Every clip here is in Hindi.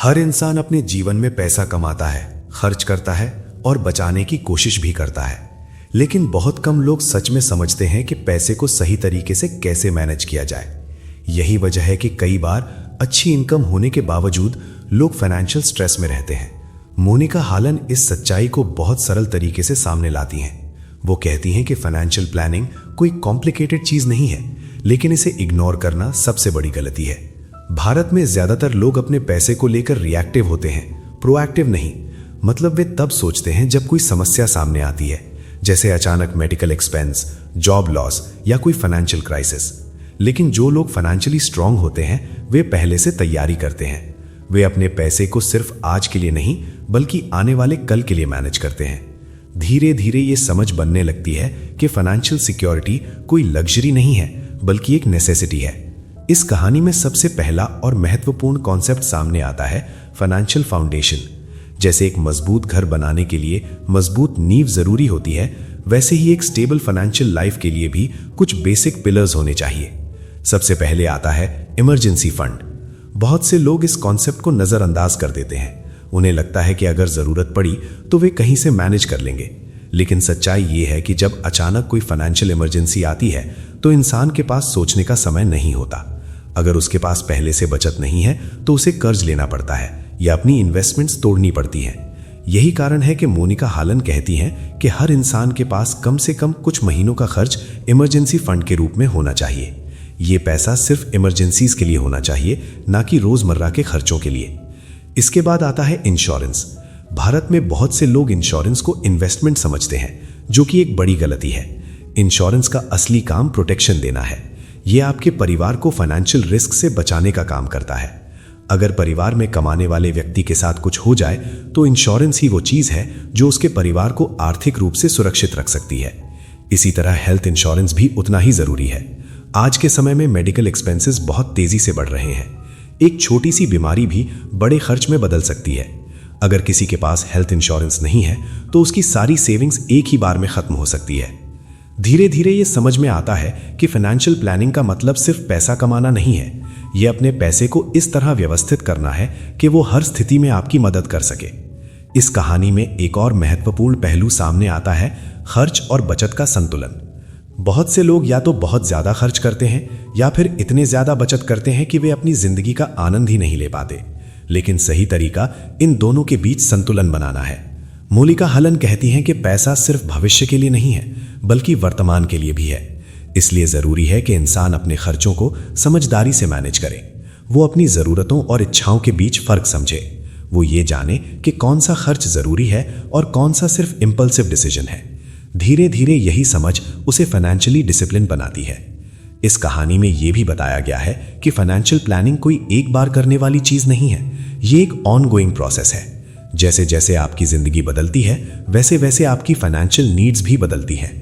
हर इंसान अपने जीवन में पैसा कमाता है, खर्च करता है और बचाने की कोशिश भी करता है, लेकिन बहुत कम लोग सच में समझते हैं कि पैसे को सही तरीके से कैसे मैनेज किया जाए। यही वजह है कि कई बार अच्छी इनकम होने के बावजूद लोग फाइनेंशियल स्ट्रेस में रहते हैं। मोनिका हालन इस सच्चाई को बहुत सरल तरीके से सामने लाती हैं। वो कहती हैं कि फाइनेंशियल प्लानिंग कोई कॉम्प्लिकेटेड चीज नहीं है, लेकिन इसे इग्नोर करना सबसे बड़ी गलती है। भारत में ज्यादातर लोग अपने पैसे को लेकर रिएक्टिव होते हैं, प्रोएक्टिव नहीं। मतलब वे तब सोचते हैं जब कोई समस्या सामने आती है, जैसे अचानक मेडिकल एक्सपेंस, जॉब लॉस या कोई फाइनेंशियल क्राइसिस। लेकिन जो लोग फाइनेंशियली स्ट्रांग होते हैं वे पहले से तैयारी करते हैं। वे अपने पैसे को सिर्फ आज के लिए नहीं बल्कि आने वाले कल के लिए मैनेज करते हैं। धीरे धीरे ये समझ बनने लगती है कि फाइनेंशियल सिक्योरिटी कोई लग्जरी नहीं है बल्कि एक नेसेसिटी है। इस कहानी में सबसे पहला और महत्वपूर्ण कॉन्सेप्ट सामने आता है फाइनेंशियल फाउंडेशन। जैसे एक मजबूत घर बनाने के लिए मजबूत नींव जरूरी होती है, वैसे ही एक स्टेबल फाइनेंशियल लाइफ के लिए भी कुछ बेसिक पिलर्स होने चाहिए। सबसे पहले आता है इमरजेंसी फंड। बहुत से लोग इस कॉन्सेप्ट को नजरअंदाज कर देते हैं। उन्हें लगता है कि अगर जरूरत पड़ी तो वे कहीं से मैनेज कर लेंगे, लेकिन सच्चाई ये है कि जब अचानक कोई फाइनेंशियल इमरजेंसी आती है तो इंसान के पास सोचने का समय नहीं होता। अगर उसके पास पहले से बचत नहीं है तो उसे कर्ज लेना पड़ता है या अपनी इन्वेस्टमेंट्स तोड़नी पड़ती हैं। यही कारण है कि मोनिका हालन कहती हैं कि हर इंसान के पास कम से कम कुछ महीनों का खर्च इमरजेंसी फंड के रूप में होना चाहिए। ये पैसा सिर्फ इमरजेंसीज के लिए होना चाहिए, ना कि रोजमर्रा के खर्चों के लिए। इसके बाद आता है इंश्योरेंस। भारत में बहुत से लोग इंश्योरेंस को इन्वेस्टमेंट समझते हैं, जो कि एक बड़ी गलती है। इंश्योरेंस का असली काम प्रोटेक्शन देना है। यह आपके परिवार को फाइनेंशियल रिस्क से बचाने का काम करता है। अगर परिवार में कमाने वाले व्यक्ति के साथ कुछ हो जाए तो इंश्योरेंस ही वो चीज है जो उसके परिवार को आर्थिक रूप से सुरक्षित रख सकती है। इसी तरह हेल्थ इंश्योरेंस भी उतना ही जरूरी है। आज के समय में मेडिकल एक्सपेंसेस बहुत तेजी से बढ़ रहे हैं। एक छोटी सी बीमारी भी बड़े खर्च में बदल सकती है। अगर किसी के पास हेल्थ इंश्योरेंस नहीं है तो उसकी सारी सेविंग्स एक ही बार में खत्म हो सकती है। धीरे धीरे ये समझ में आता है कि फाइनेंशियल प्लानिंग का मतलब सिर्फ पैसा कमाना नहीं है। ये अपने पैसे को इस तरह व्यवस्थित करना है कि वो हर स्थिति में आपकी मदद कर सके। इस कहानी में एक और महत्वपूर्ण पहलू सामने आता है, खर्च और बचत का संतुलन। बहुत से लोग या तो बहुत ज्यादा खर्च करते हैं या फिर इतने ज्यादा बचत करते हैं कि वे अपनी जिंदगी का आनंद ही नहीं ले पाते। लेकिन सही तरीका इन दोनों के बीच संतुलन बनाना है। मोनिका हालन कहती हैं कि पैसा सिर्फ भविष्य के लिए नहीं है बल्कि वर्तमान के लिए भी है। इसलिए जरूरी है कि इंसान अपने खर्चों को समझदारी से मैनेज करे। वो अपनी जरूरतों और इच्छाओं के बीच फर्क समझे। वो ये जाने कि कौन सा खर्च जरूरी है और कौन सा सिर्फ इंपल्सिव डिसीजन है। धीरे धीरे यही समझ उसे फाइनेंशियली डिसिप्लिन बनाती है। इस कहानी में यह भी बताया गया है कि फाइनेंशियल प्लानिंग कोई एक बार करने वाली चीज नहीं है। ये एक ऑनगोइंग प्रोसेस है। जैसे जैसे आपकी जिंदगी बदलती है वैसे वैसे आपकी फाइनेंशियल नीड्स भी बदलती हैं।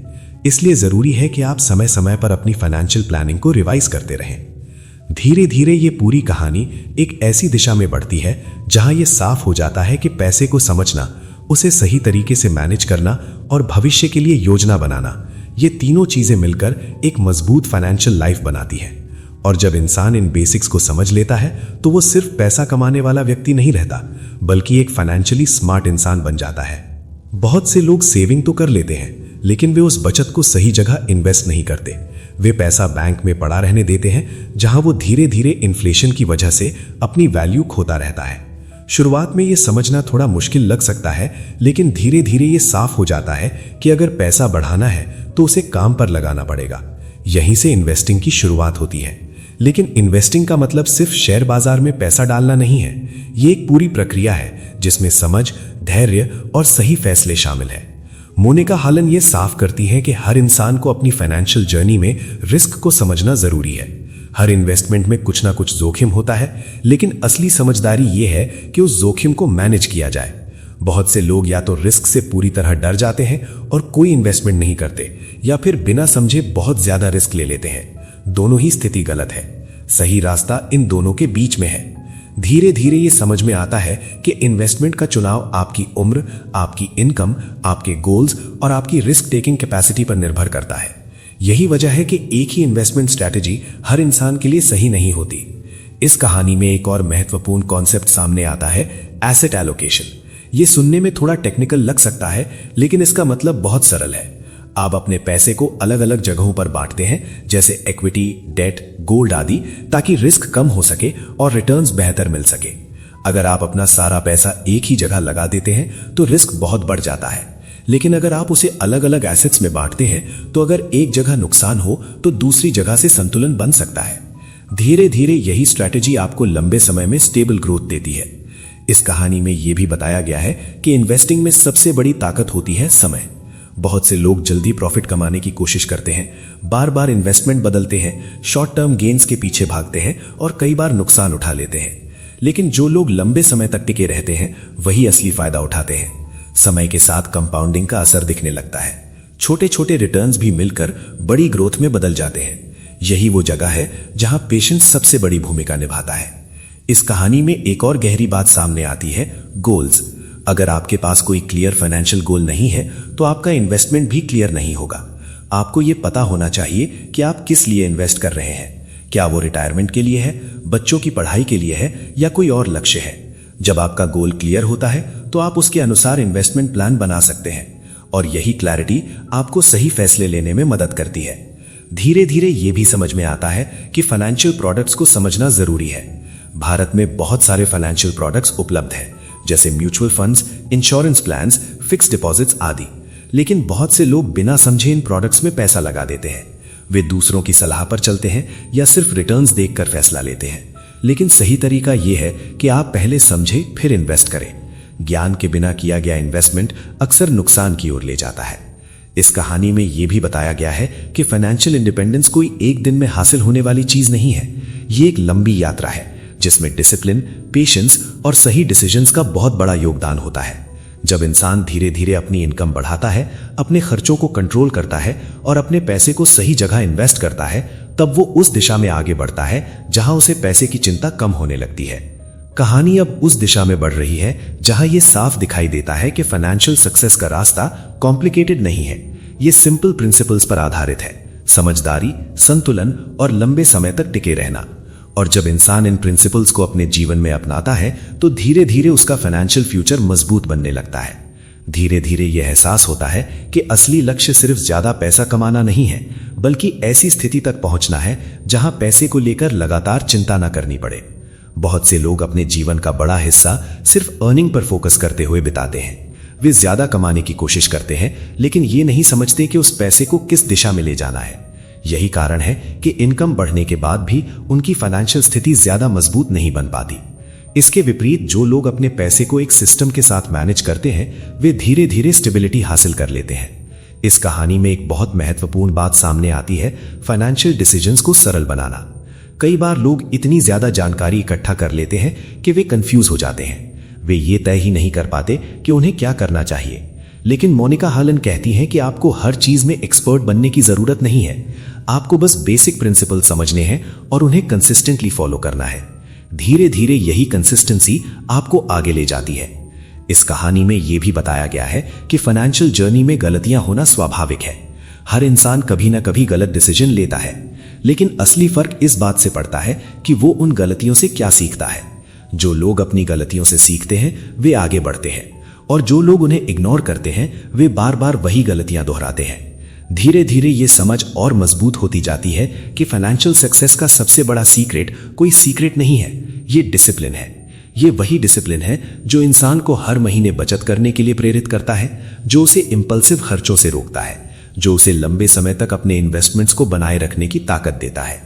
इसलिए जरूरी है कि आप समय समय पर अपनी फाइनेंशियल प्लानिंग को रिवाइज करते रहें। धीरे धीरे ये पूरी कहानी एक ऐसी दिशा में बढ़ती है जहां यह साफ हो जाता है कि पैसे को समझना, उसे सही तरीके से मैनेज करना और भविष्य के लिए योजना बनाना, ये तीनों चीजें मिलकर एक मजबूत फाइनेंशियल लाइफ बनाती है। और जब इंसान इन बेसिक्स को समझ लेता है तो वो सिर्फ पैसा कमाने वाला व्यक्ति नहीं रहता बल्कि एक फाइनेंशियली स्मार्ट इंसान बन जाता है। बहुत से लोग सेविंग तो कर लेते हैं लेकिन वे उस बचत को सही जगह इन्वेस्ट नहीं करते। वे पैसा बैंक में पड़ा रहने देते हैं जहां वो धीरे धीरे इन्फ्लेशन की वजह से अपनी वैल्यू खोता रहता है। शुरुआत में ये समझना थोड़ा मुश्किल लग सकता है, लेकिन धीरे धीरे ये साफ हो जाता है कि अगर पैसा बढ़ाना है तो उसे काम पर लगाना पड़ेगा। यहीं से इन्वेस्टिंग की शुरुआत होती है। लेकिन इन्वेस्टिंग का मतलब सिर्फ शेयर बाजार में पैसा डालना नहीं है। ये एक पूरी प्रक्रिया है जिसमें समझ, धैर्य और सही फैसले शामिल है। मोनिका हालन ये साफ करती है कि हर इंसान को अपनी फाइनेंशियल जर्नी में रिस्क को समझना जरूरी है। हर इन्वेस्टमेंट में कुछ ना कुछ जोखिम होता है, लेकिन असली समझदारी ये है कि उस जोखिम को मैनेज किया जाए। बहुत से लोग या तो रिस्क से पूरी तरह डर जाते हैं और कोई इन्वेस्टमेंट नहीं करते, या फिर बिना समझे बहुत ज्यादा रिस्क ले लेते हैं। दोनों ही स्थिति गलत है। सही रास्ता इन दोनों के बीच में है। धीरे धीरे ये समझ में आता है कि इन्वेस्टमेंट का चुनाव आपकी उम्र, आपकी इनकम, आपके गोल्स और आपकी रिस्क टेकिंग कैपेसिटी पर निर्भर करता है। यही वजह है कि एक ही इन्वेस्टमेंट स्ट्रैटेजी हर इंसान के लिए सही नहीं होती। इस कहानी में एक और महत्वपूर्ण कॉन्सेप्ट सामने आता है, एसेट एलोकेशन। ये सुनने में थोड़ा टेक्निकल लग सकता है, लेकिन इसका मतलब बहुत सरल है। आप अपने पैसे को अलग अलग जगहों पर बांटते हैं, जैसे इक्विटी, डेट, गोल्ड आदि, ताकि रिस्क कम हो सके और रिटर्न्स बेहतर मिल सके। अगर आप अपना सारा पैसा एक ही जगह लगा देते हैं तो रिस्क बहुत बढ़ जाता है, लेकिन अगर आप उसे अलग अलग एसेट्स में बांटते हैं तो अगर एक जगह नुकसान हो तो दूसरी जगह से संतुलन बन सकता है। धीरे धीरे यही स्ट्रैटेजी आपको लंबे समय में स्टेबल ग्रोथ देती है। इस कहानी में यह भी बताया गया है कि इन्वेस्टिंग में सबसे बड़ी ताकत होती है समय। बहुत से लोग जल्दी प्रॉफिट कमाने की कोशिश करते हैं, बार बार इन्वेस्टमेंट बदलते हैं, शॉर्ट टर्म गेन्स के पीछे भागते हैं और कई बार नुकसान उठा लेते हैं। लेकिन जो लोग लंबे समय तक टिके रहते हैं वही असली फायदा उठाते हैं। समय के साथ कंपाउंडिंग का असर दिखने लगता है। छोटे छोटे रिटर्न्स भी मिलकर बड़ी ग्रोथ में बदल जाते हैं। यही वो जगह है जहां पेशेंस सबसे बड़ी भूमिका निभाता है। इस कहानी में एक और गहरी बात सामने आती है, गोल्स। अगर आपके पास कोई क्लियर फाइनेंशियल गोल नहीं है तो आपका इन्वेस्टमेंट भी क्लियर नहीं होगा। आपको यह पता होना चाहिए कि आप किस लिए इन्वेस्ट कर रहे हैं। क्या वो रिटायरमेंट के लिए है, बच्चों की पढ़ाई के लिए है या कोई और लक्ष्य है। जब आपका गोल क्लियर होता है तो आप उसके अनुसार इन्वेस्टमेंट प्लान बना सकते हैं, और यही क्लैरिटी आपको सही फैसले लेने में मदद करती है। धीरे धीरे यह भी समझ में आता है कि फाइनेंशियल प्रोडक्ट्स को समझना जरूरी है। भारत में बहुत सारे फाइनेंशियल प्रोडक्ट्स उपलब्ध हैं, जैसे mutual funds, insurance plans, fixed deposits आदि। लेकिन बहुत से लोग बिना समझे इन प्रोडक्ट्स में पैसा लगा देते हैं। वे दूसरों की सलाह पर चलते हैं या सिर्फ रिटर्न्स देखकर फैसला लेते हैं। लेकिन सही तरीका यह है कि आप पहले समझे फिर इन्वेस्ट करें। ज्ञान के बिना किया गया इन्वेस्टमेंट अक्सर नुकसान की ओर ले जाता है। इस कहानी में यह भी बताया गया है कि फाइनेंशियल इंडिपेंडेंस कोई एक दिन में हासिल होने वाली चीज नहीं है। ये एक लंबी यात्रा है जिसमें डिसिप्लिन, पेशेंस और सही डिसीजंस का बहुत बड़ा योगदान होता है। जब इंसान धीरे धीरे अपनी इनकम बढ़ाता है, अपने खर्चों को कंट्रोल करता है और अपने पैसे को सही जगह इन्वेस्ट करता है, तब वो उस दिशा में आगे बढ़ता है जहां उसे पैसे की चिंता कम होने लगती है। कहानी अब उस दिशा में बढ़ रही है जहां यह साफ दिखाई देता है कि फाइनेंशियल सक्सेस का रास्ता कॉम्प्लिकेटेड नहीं है। ये सिंपल प्रिंसिपल्स पर आधारित है, समझदारी, संतुलन और लंबे समय तक टिके रहना। और जब इंसान इन प्रिंसिपल्स को अपने जीवन में अपनाता है तो धीरे धीरे उसका फाइनेंशियल फ्यूचर मजबूत बनने लगता है। धीरे धीरे यह एहसास होता है कि असली लक्ष्य सिर्फ ज्यादा पैसा कमाना नहीं है, बल्कि ऐसी स्थिति तक पहुंचना है जहां पैसे को लेकर लगातार चिंता न करनी पड़े। बहुत से लोग अपने जीवन का बड़ा हिस्सा सिर्फ अर्निंग पर फोकस करते हुए बिताते हैं। वे ज्यादा कमाने की कोशिश करते हैं, लेकिन ये नहीं समझते कि उस पैसे को किस दिशा में ले जाना है। यही कारण है कि इनकम बढ़ने के बाद भी उनकी फाइनेंशियल स्थिति ज्यादा मजबूत नहीं बन पाती। इसके विपरीत जो लोग अपने पैसे को एक सिस्टम के साथ मैनेज करते हैं, वे धीरे धीरे स्टेबिलिटी हासिल कर लेते हैं। इस कहानी में एक बहुत महत्वपूर्ण बात सामने आती है, फाइनेंशियल डिसीजंस को सरल बनाना। कई बार लोग इतनी ज्यादा जानकारी इकट्ठा कर लेते हैं कि वे कंफ्यूज हो जाते हैं। वे ये तय ही नहीं कर पाते कि उन्हें क्या करना चाहिए। लेकिन मोनिका हालन कहती हैं कि आपको हर चीज में एक्सपर्ट बनने की जरूरत नहीं है। आपको बस बेसिक प्रिंसिपल समझने हैं और उन्हें कंसिस्टेंटली फॉलो करना है। धीरे धीरे यही कंसिस्टेंसी आपको आगे ले जाती है। इस कहानी में यह भी बताया गया है कि फाइनेंशियल जर्नी में गलतियां होना स्वाभाविक है। हर इंसान कभी ना कभी गलत डिसीजन लेता है, लेकिन असली फर्क इस बात से पड़ता है कि वो उन गलतियों से क्या सीखता है। जो लोग अपनी गलतियों से सीखते हैं वे आगे बढ़ते हैं, और जो लोग उन्हें इग्नोर करते हैं वे बार बार वही गलतियां दोहराते हैं। धीरे धीरे ये समझ और मजबूत होती जाती है कि फाइनेंशियल सक्सेस का सबसे बड़ा सीक्रेट कोई सीक्रेट नहीं है, ये डिसिप्लिन है। ये वही डिसिप्लिन है जो इंसान को हर महीने बचत करने के लिए प्रेरित करता है, जो उसे इंपल्सिव खर्चों से रोकता है, जो उसे लंबे समय तक अपने इन्वेस्टमेंट्स को बनाए रखने की ताकत देता है।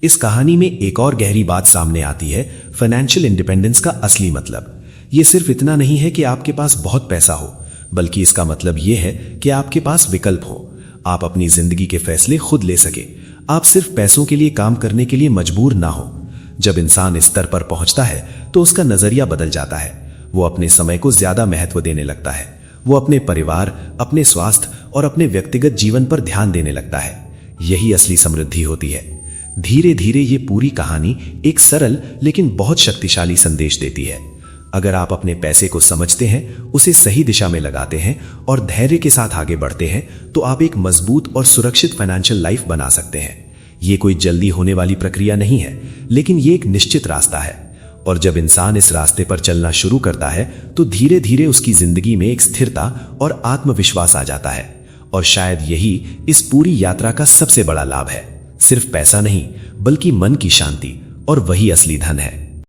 इस कहानी में एक और गहरी बात सामने आती है, फाइनेंशियल इंडिपेंडेंस का असली मतलब। यह सिर्फ इतना नहीं है कि आपके पास बहुत पैसा हो, बल्कि इसका मतलब यह है कि आपके पास विकल्प हो। आप अपनी जिंदगी के फैसले खुद ले सके। आप सिर्फ पैसों के लिए काम करने के लिए मजबूर ना हो। जब इंसान इस स्तर पर पहुंचता है तो उसका नजरिया बदल जाता है। वो अपने समय को ज्यादा महत्व देने लगता है। वो अपने परिवार, अपने स्वास्थ्य और अपने व्यक्तिगत जीवन पर ध्यान देने लगता है। यही असली समृद्धि होती है। धीरे धीरे ये पूरी कहानी एक सरल लेकिन बहुत शक्तिशाली संदेश देती है। अगर आप अपने पैसे को समझते हैं, उसे सही दिशा में लगाते हैं और धैर्य के साथ आगे बढ़ते हैं, तो आप एक मजबूत और सुरक्षित फाइनेंशियल लाइफ बना सकते हैं। ये कोई जल्दी होने वाली प्रक्रिया नहीं है, लेकिन ये एक निश्चित रास्ता है। और जब इंसान इस रास्ते पर चलना शुरू करता है तो धीरे धीरे उसकी जिंदगी में एक स्थिरता और आत्मविश्वास आ जाता है। और शायद यही इस पूरी यात्रा का सबसे बड़ा लाभ है। सिर्फ पैसा नहीं, बल्कि मन की शांति, और वही असली धन है।